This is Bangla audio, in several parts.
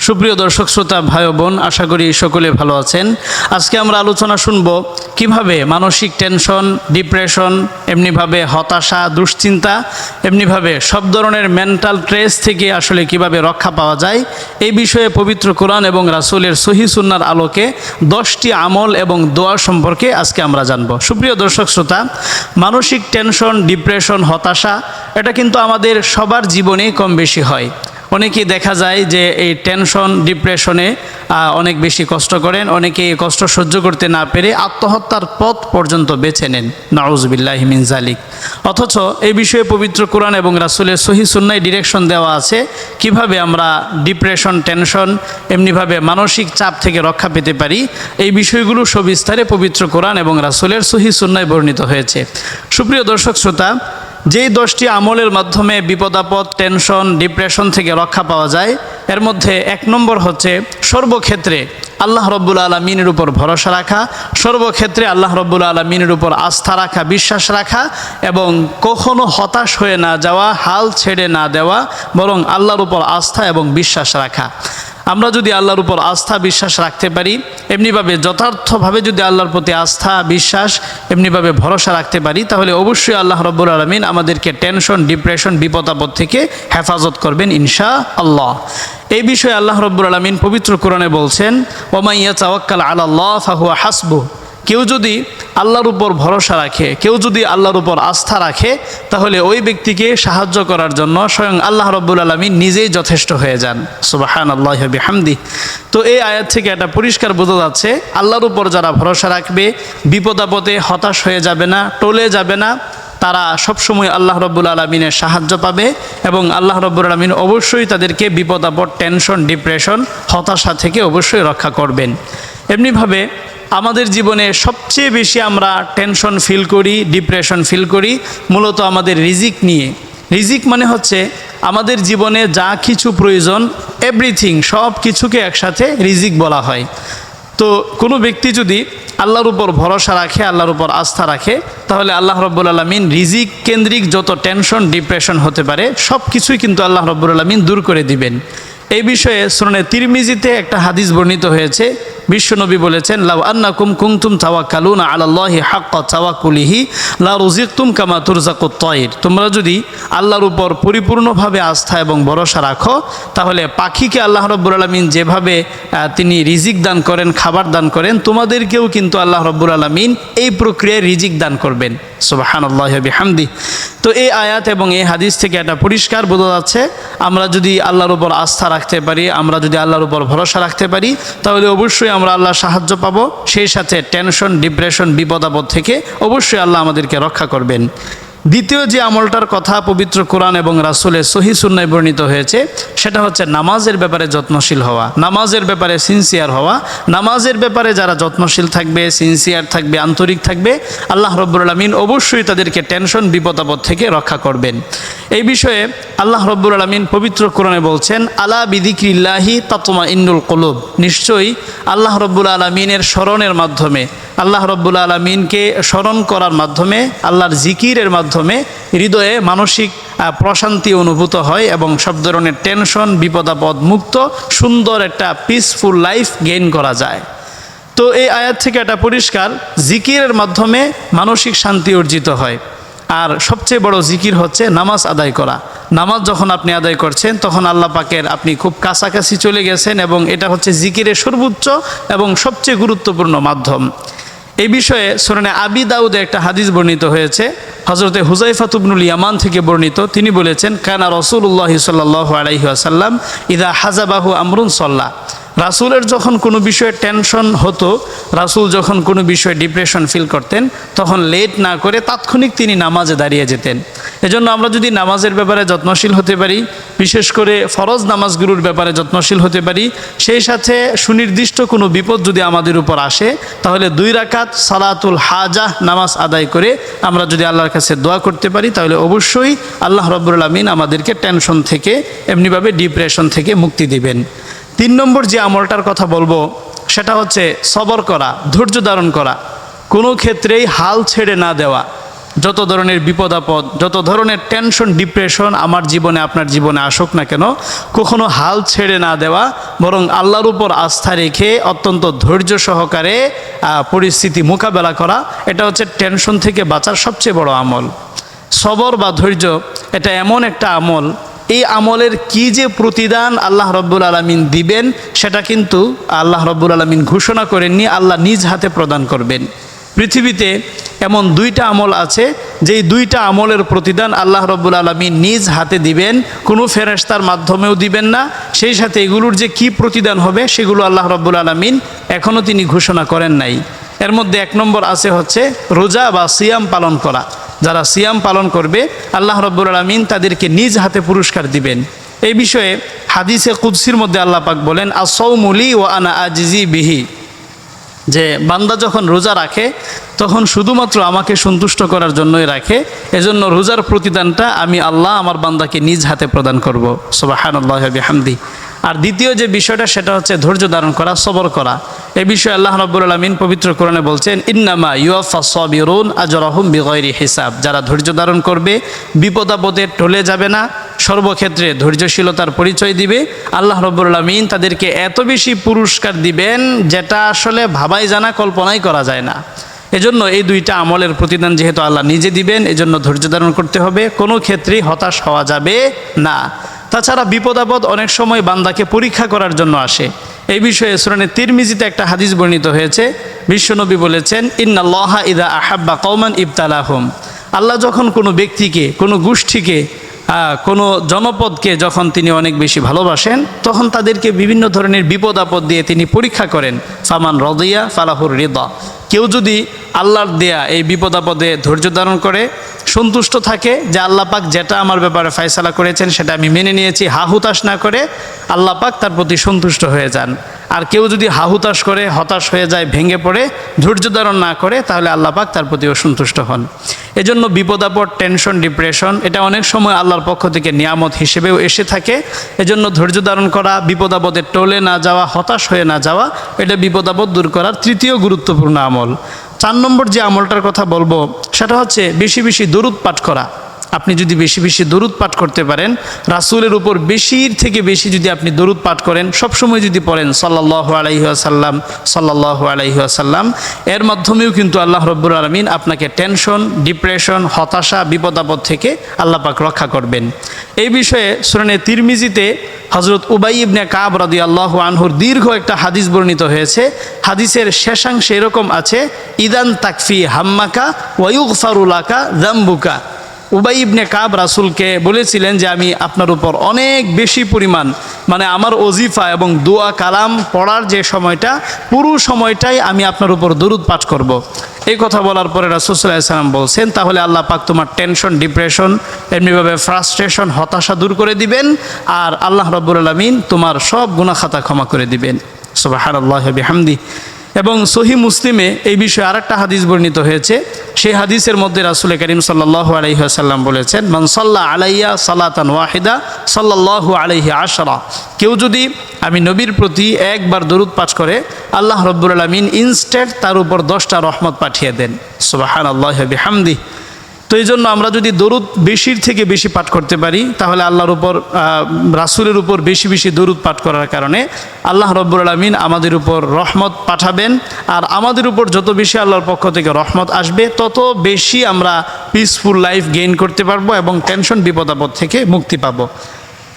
সুপ্রিয় দর্শক শ্রোতা ভাই ও বোন, আশা করি সকলে ভালো আছেন। আজকে আমরা আলোচনা শুনব কিভাবে মানসিক টেনশন, ডিপ্রেশন, এমনিভাবে হতাশা, দুশ্চিন্তা, এমনিভাবে সব ধরনের মেন্টাল স্ট্রেস থেকে আসলে কিভাবে রক্ষা পাওয়া যায়। এই বিষয়ে পবিত্র কোরআন এবং রাসূলের সহিহ সুন্নাহর আলোকে 10টি আমল এবং দোয়া সম্পর্কে আজকে আমরা জানব। সুপ্রিয় দর্শক শ্রোতা, মানসিক টেনশন, ডিপ্রেশন, হতাশা এটা কিন্তু আমাদের সবার জীবনে কম বেশি হয়। অনেকেই দেখা যায় যে এই টেনশন, ডিপ্রেশনে অনেক বেশি কষ্ট করেন, অনেকে এই কষ্ট সহ্য করতে না পেরে আত্মহত্যার পথ পর্যন্ত বেছে নেন, নাউযুবিল্লাহি মিন যালিক। অথচ এই বিষয়ে পবিত্র কোরআন এবং রাসূলের সহিহ সুন্নাহয় ডিরেকশন দেওয়া আছে কিভাবে আমরা ডিপ্রেশন, টেনশন, এমনিভাবে মানসিক চাপ থেকে রক্ষা পেতে পারি। এই বিষয়গুলো সবিস্তারে পবিত্র কোরআন এবং রাসূলের সহিহ সুন্নাহয় বর্ণিত হয়েছে। সুপ্রিয় দর্শক শ্রোতা, যেই 10টি আমলের মাধ্যমে বিপদাপদ, টেনশন, ডিপ্রেশন থেকে রক্ষা পাওয়া যায়, এর মধ্যে 1 নম্বর হচ্ছে সর্বক্ষেত্রে আল্লাহ রব্বুল আলামিনের উপর ভরসা রাখা, সর্বক্ষেত্রে আল্লাহ রব্বুল আলামিনের উপর আস্থা রাখা, বিশ্বাস রাখা এবং কখনো হতাশ হয়ে না যাওয়া, হাল ছেড়ে না দেওয়া, বরং আল্লাহর উপর আস্থা এবং বিশ্বাস রাখা। আমরা যদি আল্লাহর উপর আস্থা বিশ্বাস রাখতে পারি, এমনিভাবে যথার্থভাবে যদি আল্লাহর প্রতি আস্থা বিশ্বাস এমনিভাবে ভরসা রাখতে পারি, তাহলে অবশ্যই আল্লাহ রাব্বুল আলামিন আমাদেরকে টেনশন, ডিপ্রেশন, বিপদাপদ থেকে হেফাজত করবেন ইনশাআল্লাহ। এই বিষয়ে আল্লাহ রাব্বুল আলামিন পবিত্র কোরআনে বলছেন, ওয়ামান ইয়াতাওয়াক্কাল আলাল্লাহ ফাহুয়া হাসবুহ। কেউ যদি আল্লাহর উপর ভরসা রাখে, কেউ যদি আল্লাহর উপর আস্থা রাখে, তাহলে ওই ব্যক্তিকে সাহায্য করার জন্য স্বয়ং আল্লাহ রাব্বুল আলামিন নিজেই যথেষ্ট হয়ে যান। সুবহানাল্লাহি ওয়া বিহামদিহি। তো এই আয়াত থেকে এটা পরিষ্কার বোঝা যাচ্ছে, আল্লাহর উপর যারা ভরসা রাখবে, বিপদাপদে হতাশ হয়ে যাবে না, টলে যাবে না, তারা সবসময় আল্লাহ রাব্বুল আলামিনের সাহায্য পাবে এবং আল্লাহ রাব্বুল আলামিন অবশ্যই তাদেরকে বিপদাপদ, টেনশন, ডিপ্রেশন, হতাশা থেকে অবশ্যই রক্ষা করবেন। এমনিভাবে আমাদের জীবনে সবচেয়ে বেশি আমরা টেনশন ফিল করি, ডিপ্রেশন ফিল করি মূলত আমাদের রিজিক নিয়ে। রিজিক মানে হচ্ছে আমাদের জীবনে যা কিছু প্রয়োজন, এভরিথিং, সব কিছুকে একসাথে রিজিক বলা হয়। তো কোনো ব্যক্তি যদি আল্লাহর উপর ভরসা রাখে, আল্লাহর উপর আস্থা রাখে, তাহলে আল্লাহ রাব্বুল আলামিন রিজিক কেন্দ্রিক যত টেনশন, ডিপ্রেশন হতে পারে সব কিছুই কিন্তু আল্লাহ রাব্বুল আলামিন দূর করে দিবেন। এই বিষয়ে সুনানে তিরমিজিতে একটা হাদিস বর্ণিত হয়েছে। বিশ্বনবী বলেছেন, লাউ আন্নাকুম কুনতুম তাওয়াক্কালুনা আলাল্লাহি হাক্কা তাওয়াক্কুলিহি লা রুজিকতুম কামা তুরজাকুত তায়র। তোমরা যদি আল্লাহর উপর পরিপূর্ণভাবে আস্থা এবং ভরসা রাখো, তাহলে পাখিকে আল্লাহ রাব্বুল আলামিন যেভাবে তিনি রিজিক দান করেন, খাবার দান করেন, তোমাদেরকেও কিন্তু আল্লাহ রাব্বুল আলামিন এই প্রক্রিয়ায় রিজিক দান করবেন। সুবহানাল্লাহি ওয়া বিহামদিহি। তো এই আয়াত এবং এই হাদিস থেকে এটা পরিষ্কার বোঝা যাচ্ছে, আমরা যদি আল্লাহর উপর আস্থা রাখতে পারি, আমরা যদি আল্লাহর উপর ভরসা রাখতে পারি, তাহলে অবশ্যই আমরা আল্লাহর সাহায্য পাবো। সেই সাথে টেনশন, ডিপ্রেশন, বিপদাপদ থেকে অবশ্যই আল্লাহ আমাদেরকে রক্ষা করবেন। দ্বিতীয় যে আমলটার কথা পবিত্র কোরআন এবং রাসূলের সহিহ সুন্নাহয় বর্ণিত হয়েছে, সেটা হচ্ছে নামাজের ব্যাপারে যত্নশীল হওয়া, নামাজের ব্যাপারে সিনসিয়ার হওয়া। নামাজের ব্যাপারে যারা যত্নশীল থাকবে, সিনসিয়ার থাকবে, আন্তরিক থাকবে, আল্লাহ রাব্বুল আলামিন অবশ্যই তাদেরকে টেনশন, বিপদাপদ থেকে রক্ষা করবেন। এই বিষয়ে আল্লাহ রাব্বুল আলামিন পবিত্র কোরআনে বলছেন, আলা বিযিকরিল্লাহি তাতমাইন্নুল কুলুব। নিশ্চয়ই আল্লাহ রাব্বুল আলামিনের স্মরণের মাধ্যমে, আল্লাহ রাব্বুল আলামিনকে স্মরণ করার মাধ্যমে, আল্লাহর জিকিরের মাধ্যমে হৃদয়ে মানসিক প্রশান্তি অনুভূত হয় এবং সব ধরনের টেনশন, বিপদাপদ মুক্ত সুন্দর একটা পিসফুল লাইফ গেইন করা যায়। তো এই আয়াত থেকে এটা পরিষ্কার, জিকিরের মাধ্যমে মানসিক শান্তি অর্জিত হয়। আর সবচেয়ে বড় জিকির হচ্ছে নামাজ আদায় করা। নামাজ যখন আপনি আদায় করছেন, তখন আল্লাহ পাকের আপনি খুব কাছাকাছি চলে গেছেন এবং এটা হচ্ছে জিকিরের সর্বোচ্চ এবং সবচেয়ে গুরুত্বপূর্ণ মাধ্যম। এই বিষয়ে সুনানে আবি দাউদে একটা হাদিস বর্ণিত হয়েছে, হযরতে হুযায়ফা ইবনুল ইয়ামান থেকে বর্ণিত। তিনি বলেছেন, কানা রাসূলুল্লাহ সাল্লাল্লাহু আলাইহি ওয়াসাল্লাম ইযা হাযাবাহু আমরুন সাল্লা। রাসূলের যখন কোনো বিষয়ে টেনশন হতো, রাসূল যখন কোনো বিষয়ে ডিপ্রেশন ফিল করতেন, তখন লেট না করে তাৎক্ষণিক তিনি নামাজে দাঁড়িয়ে যেতেন। এজন্য আমরা যদি নামাজের ব্যাপারে যত্নশীল হতে পারি, বিশেষ করে ফরজ নামাজগুলোর ব্যাপারে যত্নশীল হতে পারি, সেই সাথে সুনির্দিষ্ট কোনো বিপদ যদি আমাদের উপর আসে, তাহলে 2 রাকাত সালাতুল হাজাহ নামাজ আদায় করে আমরা যদি আল্লাহর কাছে দোয়া করতে পারি, তাহলে অবশ্যই আল্লাহ রাব্বুল আলামিন আমাদেরকে টেনশন থেকে, এমনিভাবে ডিপ্রেশন থেকে মুক্তি দিবেন। 3 নম্বর যে আমলটার কথা বলবো, সেটা হচ্ছে সবর করা, ধৈর্য ধারণ করা, কোনো ক্ষেত্রেই হাল ছেড়ে না দেওয়া। যত ধরনের বিপদ আপদ, যত ধরনের টেনশন ডিপ্রেশন আমার জীবনে আপনার জীবনে আসুক না কেন, কখনো হাল ছেড়ে না দেওয়া, বরং আল্লাহর উপর আস্থা রেখে অত্যন্ত ধৈর্য সহকারে পরিস্থিতি মোকাবেলা করা, এটা হচ্ছে টেনশন থেকে বাঁচার সবচেয়ে বড় আমল। সবর বা ধৈর্য এটা এমন একটা আমল, এই আমলের কি যে প্রতিদান আল্লাহ রব্বুল আলামিন দিবেন সেটা কিন্তু আল্লাহ রব্বুল আলামিন ঘোষণা করেননি, আল্লাহ নিজ হাতে প্রদান করবেন। পৃথিবীতে এমন দুইটা আমল আছে যেই দুইটা আমলের প্রতিদান আল্লাহ রব্বুল আলামিন নিজ হাতে দিবেন, কোনো ফেরেশতার মাধ্যমেও দিবেন না। সেই সাথে এগুলোর যে কি প্রতিদান হবে সেগুলো আল্লাহ রব্বুল আলামিন এখনও তিনি ঘোষণা করেন নাই। এর মধ্যে এক নম্বর আছে হচ্ছে রোজা বা সিয়াম পালন করা। যারা সিয়াম পালন করবে আল্লাহ রব্বুল আলামিন তাদেরকে নিজ হাতে পুরস্কার দিবেন। এই বিষয়ে হাদিসে কুদসির মধ্যে আল্লাহ পাক বলেন, আস-সাওমু লি ওয়া আনা আজিজি বিহি, যে বান্দা যখন রোজা রাখে তখন শুধুমাত্র আমাকে সন্তুষ্ট করার জন্যই রাখে, এজন্য রোজার প্রতিদানটা আমি আল্লাহ আমার বান্দাকে নিজ হাতে প্রদান করব। সুবহানাল্লাহি ওয়া বিহামদিহি। আর দ্বিতীয় যে বিষয়টা সেটা হচ্ছে ধৈর্য ধারণ করা, সবর করা। এই বিষয়ে আল্লাহ রাব্বুল আলামিন পবিত্র কোরআনে বলছেন, ইন্নামা ইউওয়াফাস সাবিরুন আজরাহুম বিগাইরি হিসাব। যারা ধৈর্য ধারণ করবে বিপদ আপদে টলে যাবে না, সর্বক্ষেত্রে ধৈর্যশীলতার পরিচয় দিবে, আল্লাহ রাব্বুল আলামিন তাদেরকে এত বেশি পুরস্কার দিবেন যেটা আসলে ভাবাই জানা, কল্পনাই করা যায় না। এজন্য এই দুইটা আমলের প্রতিদান যেহেতু আল্লাহ নিজে দিবেন, এজন্য ধৈর্য ধারণ করতে হবে, কোনো ক্ষেত্রেই হতাশ হওয়া যাবে না। তাছাড়া বিপদ আপদ অনেক সময় বান্দাকে পরীক্ষা করার জন্য আসে। এই বিষয়ে সূরা তিরমিজিতে একটা হাদিস বর্ণিত হয়েছে। বিশ্বনবী বলেছেন, ইন্নাল্লাহা ইযা আহাব্বা কওমান ইবতালাহুম। আল্লাহ যখন কোনো ব্যক্তিকে, কোনো গোষ্ঠীকে, কোনো জনপদকে যখন তিনি অনেক বেশি ভালোবাসেন তখন তাদেরকে বিভিন্ন ধরনের বিপদ আপদ দিয়ে তিনি পরীক্ষা করেন। ফামান রাদিয়া ফালাহুর রিদা। কেউ যদি আল্লাহর দেয়া এই বিপদ আপদে ধৈর্য ধারণ করে, সন্তুষ্ট থাকে যে আল্লাহ পাক যেটা আমার ব্যাপারে ফয়সালা করেছেন সেটা আমি মেনে নিয়েছি, হাহুতাশ না করে, আল্লাহ পাক তার প্রতি সন্তুষ্ট হয়ে যান। আর কেউ যদি হাহুতাশ করে, হতাশ হয়ে যায়, ভেঙে পড়ে, ধৈর্য ধারণ না করে, তাহলে আল্লাহ পাক তার প্রতি অসন্তুষ্ট হন। এজন্য বিপদ আপদ, টেনশন, ডিপ্রেশন এটা অনেক সময় আল্লাহর পক্ষ থেকে নিয়ামত হিসেবেও এসে থাকে। এজন্য ধৈর্য ধারণ করা, বিপদ আপদে টলে না যাওয়া, হতাশ হয়ে না যাওয়া, এটা বিপদ আপদ দূর করার তৃতীয় গুরুত্বপূর্ণ আমল। 4 নম্বর যে আমলটার কথা বলবো সেটা হচ্ছে বেশি বেশি দরুদ পাঠ করা। আপনি যদি বেশি বেশি দরুদ পাঠ করতে পারেন, রাসূলের উপর বেশির থেকে বেশি যদি আপনি দরুদ পাঠ করেন, সবসময় যদি পড়েন সাল্লাল্লাহু আলাইহি ওয়াসাল্লাম, সাল্লাল্লাহু আলাইহি ওয়াসাল্লাম, এর মাধ্যমেও কিন্তু আল্লাহ রাব্বুল আলামিন আপনাকে টেনশন, ডিপ্রেশন, হতাশা, বিপদ আপদ থেকে আল্লাহ পাক রক্ষা করবেন। এই বিষয়ে সূরা তিরমিজিতে হযরত উবাই ইবনে কাব রাদিয়াল্লাহু আনহুর দীর্ঘ একটা হাদিস বর্ণিত হয়েছে। হাদিসের শেষাংশে এরকম আছে, ইদান তাকফি হাম্মাকা ওয়া ইউগফারু লাকা যামবুকা। উবাই ইবনে কাব রাসূলকে বলেছিলেন যে আমি আপনার উপর অনেক বেশি পরিমাণ, মানে আমার ওজিফা এবং দোয়া কালাম পড়ার যে সময়টা, পুরো সময়টাই আমি আপনার উপর দরুদ পাঠ করব। এই কথা বলার পরে রাসূল সাল্লাল্লাহু আলাইহি ওয়াসাল্লাম বলছেন, তাহলে আল্লাহ পাক তোমার টেনশন, ডিপ্রেশন, এমনিভাবে ফ্রাস্ট্রেশন, হতাশা দূর করে দিবেন, আর আল্লাহ রাব্বুল আলামিন তোমার সব গুনাহ খাতা ক্ষমা করে দিবেন। সুবহানাল্লাহি ওয়া বিহামদিহি। এবং সহিহ মুসলিমে এই বিষয়ে আরেকটা হাদিস বর্ণিত হয়েছে। সেই হাদিসের মধ্যে রাসূল করিম সাল্লাল্লাহু আলাইহি ওয়াসাল্লাম বলেছেন, মান সাল্লা আলাইয়া সালাতান ওয়াহিদা সাল্লাল্লাহু আলাইহি আশরা। কেউ যদি আমি নবীর প্রতি একবার দরুদ পাঠ করে, আল্লাহ রাব্বুল আলামিন ইনস্ট্যান্ট তার উপর 10টা রহমত পাঠিয়ে দেন। সুবহানাল্লাহি ওয়া বিহামদিহি। তো এই জন্য আমরা যদি দরুদ বেশির থেকে বেশি পাঠ করতে পারি, তাহলে আল্লাহর উপর, রাসূলের উপর বেশি বেশি দরুদ পাঠ করার কারণে আল্লাহ রাব্বুল আলামিন আমাদের উপর রহমত পাঠাবেন। আর আমাদের উপর যত বেশি আল্লাহর পক্ষ থেকে রহমত আসবে, তত বেশি আমরা পিসফুল লাইফ গেইন করতে পারবো এবং টেনশন, বিপদ আপদ থেকে মুক্তি পাবো।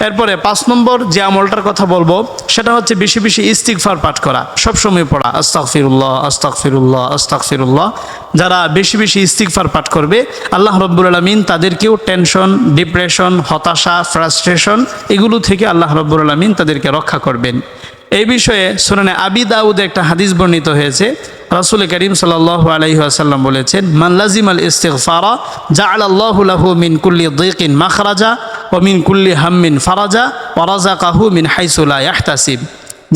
এরপরে 5 নম্বর যে আমলটার কথা বলবো সেটা হচ্ছে বেশি বেশি ইস্তিগফার পাঠ করা, সবসময় পড়া, আস্তাগফিরুল্লাহ আস্তাগফিরুল্লাহ আস্তাগফিরুল্লাহ। যারা বেশি বেশি ইস্তিগফার পাঠ করবে, আল্লাহ রাব্বুল আলামিন তাদেরকেও টেনশন, ডিপ্রেশন, হতাশা, ফ্রাস্ট্রেশন এগুলো থেকে আল্লাহ রাব্বুল আলামিন তাদেরকে রক্ষা করবেন। এই বিষয়ে সুনানে আবি দাউদে একটা হাদিস বর্ণিত হয়েছে। রাসূল করিম সাল্লাল্লাহু আলাইহি ওয়াসাল্লাম বলেছেন, মান লাজিমাল ইস্তিগফারা জাআলাল্লাহু লাহু মিন কুল্লি যিকিন মাখরাজা ওয়া মিন কুল্লি হাম্মিন ফারাজা ওয়া রাযাকাহু মিন হাইসু লা ইয়াহতাসিব।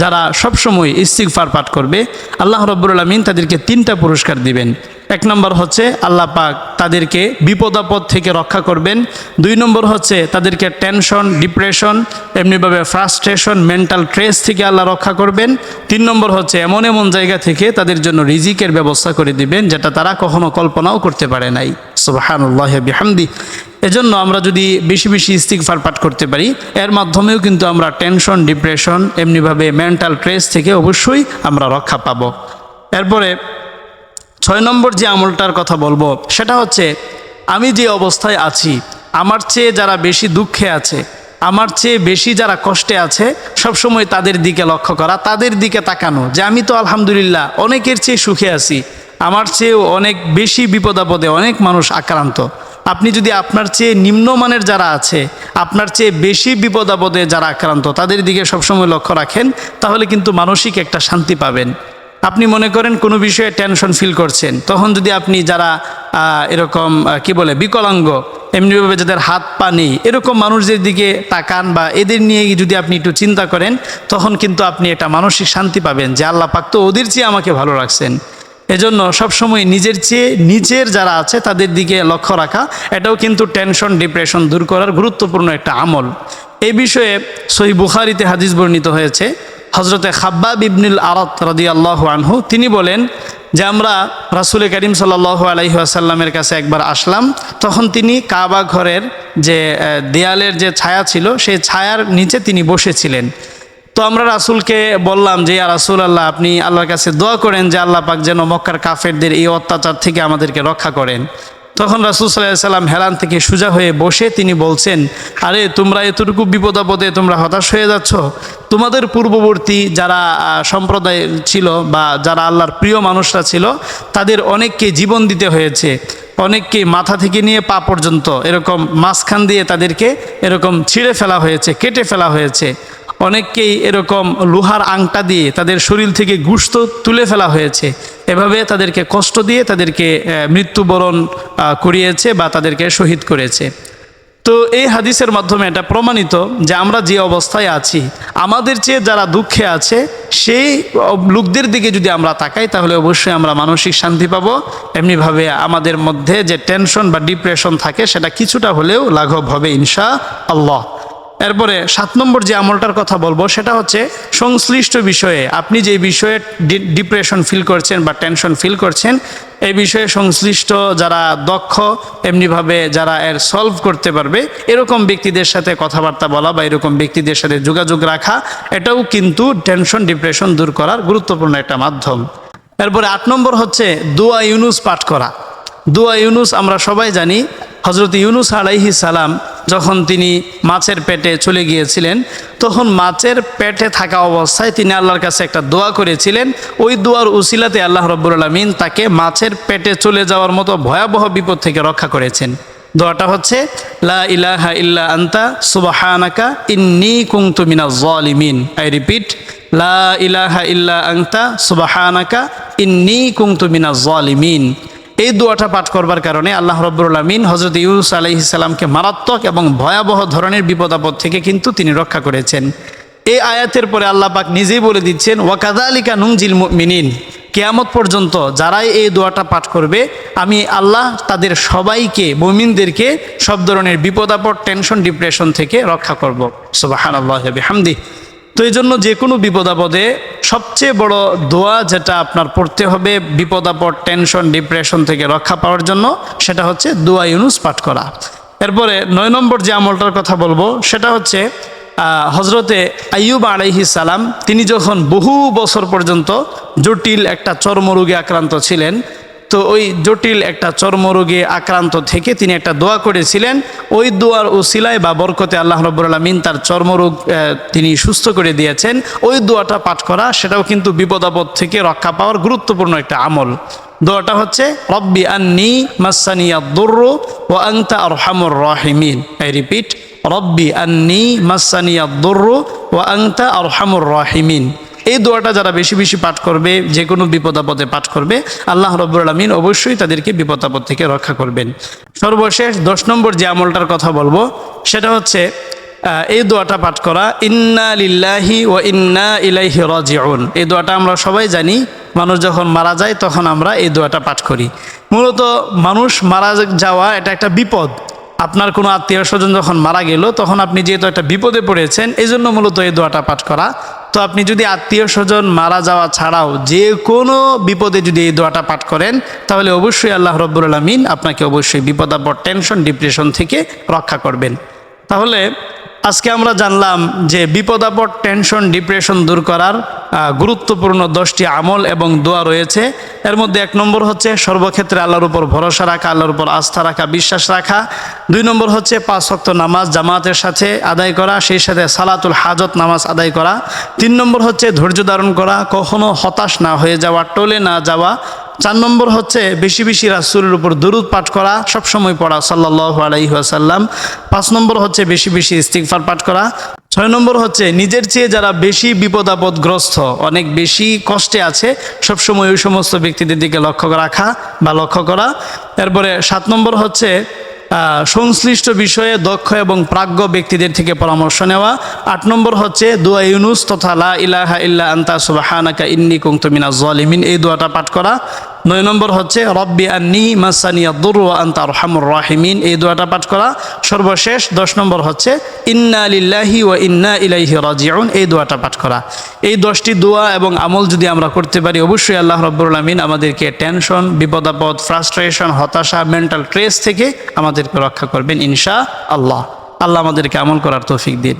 যারা সবসময় ইস্তিগফার পাঠ করবে, আল্লাহ রাব্বুল আলামিন তাদেরকে 3টা পুরস্কার দিবেন। 1 নম্বর হচ্ছে আল্লাহ পাক তাদেরকে বিপদ আপদ থেকে রক্ষা করবেন। 2 নম্বর হচ্ছে তাদেরকে টেনশন, ডিপ্রেশন, এমনিভাবে ফ্রাস্ট্রেশন, মেন্টাল স্ট্রেস থেকে আল্লাহ রক্ষা করবেন। 3 নম্বর হচ্ছে এমন এমন জায়গা থেকে তাদের জন্য রিজিকের ব্যবস্থা করে দিবেন যেটা তারা কখনো কল্পনাও করতে পারে নাই। সুবহানাল্লাহি ওয়া বিহামদি। এজন্য আমরা যদি বেশি বেশি ইস্তিগফার পাঠ করতে পারি, এর মাধ্যমেও কিন্তু আমরা টেনশন, ডিপ্রেশন, এমনিভাবে মেন্টাল স্ট্রেস থেকে অবশ্যই আমরা রক্ষা পাবো। এরপরে 6 নম্বর যে আমলটার কথা বলবো সেটা হচ্ছে, আমি যে অবস্থায় আছি, আমার চেয়ে যারা বেশি দুঃখে আছে, আমার চেয়ে বেশি যারা কষ্টে আছে, সবসময় তাদের দিকে লক্ষ্য করা, তাদের দিকে তাকানো যে আমি তো আলহামদুলিল্লাহ অনেকের চেয়ে সুখে আছি, আমার চেয়েও অনেক বেশি বিপদাপদে অনেক মানুষ আক্রান্ত। আপনি যদি আপনার চেয়ে নিম্নমানের যারা আছে, আপনার চেয়ে বেশি বিপদাপদে যারা আক্রান্ত, তাদের দিকে সবসময় লক্ষ্য রাখেন, তাহলে কিন্তু মানসিক একটা শান্তি পাবেন। আপনি মনে করেন কোনো বিষয়ে টেনশন ফিল করছেন, তখন যদি আপনি যারা এরকম কি বলে বিকলাঙ্গ, এমনিভাবে যাদের হাত পা নেই, এরকম মানুষদের দিকে তাকান বা এদের নিয়ে যদি আপনি একটু চিন্তা করেন, তখন কিন্তু আপনি একটা মানসিক শান্তি পাবেন যে আল্লাহ পাক তো ওদের চেয়ে আমাকে ভালো রাখছেন। এজন্য সবসময় নিজের চেয়ে নিচের যারা আছে তাদের দিকে লক্ষ্য রাখা, এটাও কিন্তু টেনশন, ডিপ্রেশন দূর করার গুরুত্বপূর্ণ একটা আমল। এই বিষয়ে সহিহ বুখারীতে হাদিস বর্ণিত হয়েছে, হজরতে খাব্বাব ইবনুল আরাত রাদিয়াল্লাহু আনহু তিনি বলেন যে আমরা রাসূল করিম সাল্লাল্লাহু আলাইহি ওয়াসাল্লামের কাছে একবার আসলাম, তখন তিনি কাবা ঘরের যে দেয়ালের যে ছায়া ছিল সেই ছায়ার নিচে তিনি বসেছিলেন। তো আমরা রাসূলকে বললাম যে ইয়া রাসূলুল্লাহ, আপনি আল্লাহর কাছে দোয়া করেন যে আল্লাহ পাক যেন মক্কার কাফেরদের এই অত্যাচার থেকে আমাদেরকে রক্ষা করেন। তখন রাসূল সাল্লাল্লাহু আলাইহি ওয়াসাল্লাম হেলান থেকে সোজা হয়ে বসে তিনি বলছেন, আরে তোমরা এতটুকু বিপদাপদে তোমরা হতাশ হয়ে যাচ্ছ, তোমাদের পূর্ববর্তী যারা সম্প্রদায় ছিল বা যারা আল্লাহর প্রিয় মানুষরা ছিল, তাদের অনেককে জীবন দিতে হয়েছে, অনেককে মাথা থেকে নিয়ে পা পর্যন্ত এরকম মাঝখান দিয়ে তাদেরকে এরকম ছিঁড়ে ফেলা হয়েছে, কেটে ফেলা হয়েছে, অনেককেই এরকম লোহার আংটা দিয়ে তাদের শরীর থেকে গোশত তুলে ফেলা হয়েছে, এভাবে তাদেরকে কষ্ট দিয়ে তাদেরকে মৃত্যুবরণ করিয়েছে বা তাদেরকে শহীদ করেছে। তো এই হাদিসের মাধ্যমে এটা প্রমাণিত যে আমরা যে অবস্থায় আছি, আমাদের চেয়ে যারা দুঃখে আছে সেই লোকদের দিকে যদি আমরা তাকাই, তাহলে অবশ্যই আমরা মানসিক শান্তি পাবো। এমনিভাবে আমাদের মধ্যে যে টেনশন বা ডিপ্রেশন থাকে সেটা কিছুটা হলেও লাঘব হবে ইনশাআল্লাহ। এরপরে 7 নম্বর যে আমলটার কথা বলবো সেটা হচ্ছে সংশ্লিষ্ট বিষয়ে, আপনি যে বিষয়ে ডিপ্রেশন ফিল করছেন বা টেনশন ফিল করছেন, এই বিষয়ে সংশ্লিষ্ট যারা দক্ষ, এমনিভাবে যারা এর সলভ করতে পারবে, এরকম ব্যক্তিদের সাথে কথাবার্তা বলা বা এরকম ব্যক্তিদের সাথে যোগাযোগ রাখা, এটাও কিন্তু টেনশন, ডিপ্রেশন দূর করার গুরুত্বপূর্ণ একটা মাধ্যম। এরপরে 8 নম্বর হচ্ছে দোয়া ইউনুস পাঠ করা। দোয়া ইউনুস আমরা সবাই জানি, হজরত ইউনুস আলাইহিস সালাম যখন তিনি মাছের পেটে চলে গিয়েছিলেন, তখন মাছের পেটে থাকা অবস্থায় তিনি আল্লাহর কাছে একটা দোয়া করেছিলেন। ওই দোয়ার উসিলাতে আল্লাহ রাব্বুল আলামিন তাকে মাছের পেটে চলে যাওয়ার মতো ভয়াবহ বিপদ থেকে রক্ষা করেছেন। দোয়াটা হচ্ছে লা ইলাহা ইল্লা আনতা সুবহানাকা ইন্নী কুনতু মিনাজ জালিমিন। আই রিপিট, লা ইলাহা ইল্লা আনতা সুবহানাকা ইন্নী কুনতু মিনাজ জালিমিন। এই দোয়াটা পাঠ করবার কারণে আল্লাহ রাব্বুল আলামিন হযরত ইউনূস আলাইহিস সালামকে মারাত্মক এবং ভয়াবহ ধরনের বিপদ আপদ থেকে কিন্তু তিনি রক্ষা করেছেন। এই আয়াতের পরে আল্লাহ পাক নিজেই বলে দিচ্ছেন, ওয়া কাযালিকা নুনজিল মুমিনিন, কিয়ামত পর্যন্ত যারাই এই দোয়াটা পাঠ করবে, আমি আল্লাহ তাদের সবাইকে, মুমিনদেরকে সব ধরনের বিপদ আপদ, টেনশন, ডিপ্রেশন থেকে রক্ষা করব। সুবহানাল্লাহি ওয়া বিহামদিহি। তো এই জন্য যে কোনো বিপদ আপদে সবচেয়ে বড় দোয়া যেটা আপনার পড়তে হবে বিপদ আপদ, টেনশন, ডিপ্রেশন থেকে রক্ষা পাওয়ার জন্য, সেটা হচ্ছে দোয়া ইউনুস পাঠ করা। এরপরে 9 নম্বর যে আমলটার কথা বলবো সেটা হচ্ছে হজরতে আইয়ুব আলাইহিস সালাম, তিনি যখন বহু বছর পর্যন্ত জটিল একটা চর্মরোগে আক্রান্ত ছিলেন, তো ওই জটিল একটা চর্মরোগে আক্রান্ত থেকে তিনি একটা দোয়া করেছিলেন। ওই দোয়ার উসিলায় বা বরকতে আল্লাহ রাব্বুল আলামিন তার চর্মরোগ তিনি সুস্থ করে দিয়েছেন। ওই দোয়াটা পাঠ করা, সেটাও কিন্তু বিপদ আপদ থেকে রক্ষা পাওয়ার গুরুত্বপূর্ণ একটা আমল। দোয়াটা হচ্ছে রব্বি আন্নী মাসানিয়াদ দুররু ওয়া আনতা আরহামুর রাহিমিন। আই রিপিট, রব্বি আন্নী মাসানিয়াদ দুররু ওয়া আনতা আরহামুর রাহিমিন। এই দোয়াটা যারা বেশি বেশি পাঠ করবে, যে কোনো বিপদ আপদে পাঠ করবে, আল্লাহ রাব্বুল আলামিন অবশ্যই তাদেরকে বিপদ আপদ থেকে রক্ষা করবেন। সর্বশেষ 10 নম্বর যে আমলটার কথা বলবো সেটা হচ্ছে এই দোয়াটা পাঠ করা, ইন্না লিল্লাহি ওয়া ইন্না ইলাইহি রাজিউন। এই দোয়াটা আমরা সবাই জানি, মানুষ যখন মারা যায় তখন আমরা এই দোয়াটা পাঠ করি। মূলত মানুষ মারা যাওয়া এটা একটা বিপদ, আপনার কোনো আত্মীয় স্বজন যখন মারা গেল, তখন আপনি যেহেতু একটা বিপদে পড়েছেন, এই জন্য মূলত এই দোয়াটা পাঠ করা। তো আপনি যদি আত্মীয় স্বজন মারা যাওয়া ছাড়াও যে কোনো বিপদে যদি এই দোয়াটা পাঠ করেন, তাহলে অবশ্যই আল্লাহ রাব্বুল আলামিন আপনাকে অবশ্যই বিপদ আপদ, টেনশন, ডিপ্রেশন থেকে রক্ষা করবেন। তাহলে আজকে আমরা জানলাম যে বিপদ আপদ, টেনশন, ডিপ্রেশন দূর করার গুরুত্বপূর্ণ 10টি আমল এবং দোয়া রয়েছে। এর মধ্যে 1 নম্বর হচ্ছে সর্বক্ষেত্রে আল্লাহর উপর ভরসা রাখা, আল্লাহর উপর আস্থা রাখা, বিশ্বাস রাখা। 2 নম্বর হচ্ছে 5 ওয়াক্ত নামাজ জামাতের সাথে আদায় করা, সেই সাথে সালাতুল হাজত নামাজ আদায় করা। 3 নম্বর হচ্ছে ধৈর্য ধারণ করা, কখনো হতাশ না হয়ে যাওয়া, টলে না যাওয়া। 4 নম্বর হচ্ছে বেশি বেশি রাসূলের উপর দুরূদ পাঠ করা, সবসময় পড়া সাল্লাল্লাহু আলাইহি ওয়াসাল্লাম। 5 নম্বর হচ্ছে বেশি বেশি ইস্তিগফার পাঠ করা। 6 নম্বর হচ্ছে নিজের চেয়ে যারা বেশি বিপদ আপদগ্রস্ত, অনেক বেশি কষ্টে আছে, সবসময় ওই সমস্ত ব্যক্তিদের দিকে লক্ষ্য রাখা বা লক্ষ্য করা। এরপরে 7 নম্বর হচ্ছে সংশ্লিষ্ট বিষয়ে দক্ষ এবং প্রাজ্ঞ ব্যক্তিদের থেকে পরামর্শ নেওয়া। 8 নম্বর হচ্ছে দোয়া ইউনুস তথা লা ইলাহা ইল্লা আনতা সুবহানাকা ইন্নী কুনতু মিনাজ জালিমিন, এই দোয়াটা পাঠ করা। 9 নম্বর হচ্ছে রব্বি আন্নী মাসানিয়াদ দুর ওয়া আনতা আরহামুর রাহিমিন, এই দোয়াটা পাঠ করা। সর্বশেষ 10 নম্বর হচ্ছে ইন্না লিল্লাহি ওয়া ইন্না ইলাইহি রাজিউন, এই দোয়াটা পাঠ করা। এই 10টি দোয়া এবং আমল যদি আমরা করতে পারি, অবশ্যই আল্লাহ রাব্বুল আলামিন আমাদেরকে টেনশন, বিপদ আপদ, ফ্রাস্ট্রেশন, হতাশা, মেন্টাল স্ট্রেস থেকে আমাদেরকে রক্ষা করবেন ইনশাআল্লাহ। আল্লাহ আমাদেরকে আমল করার তৌফিক দিন।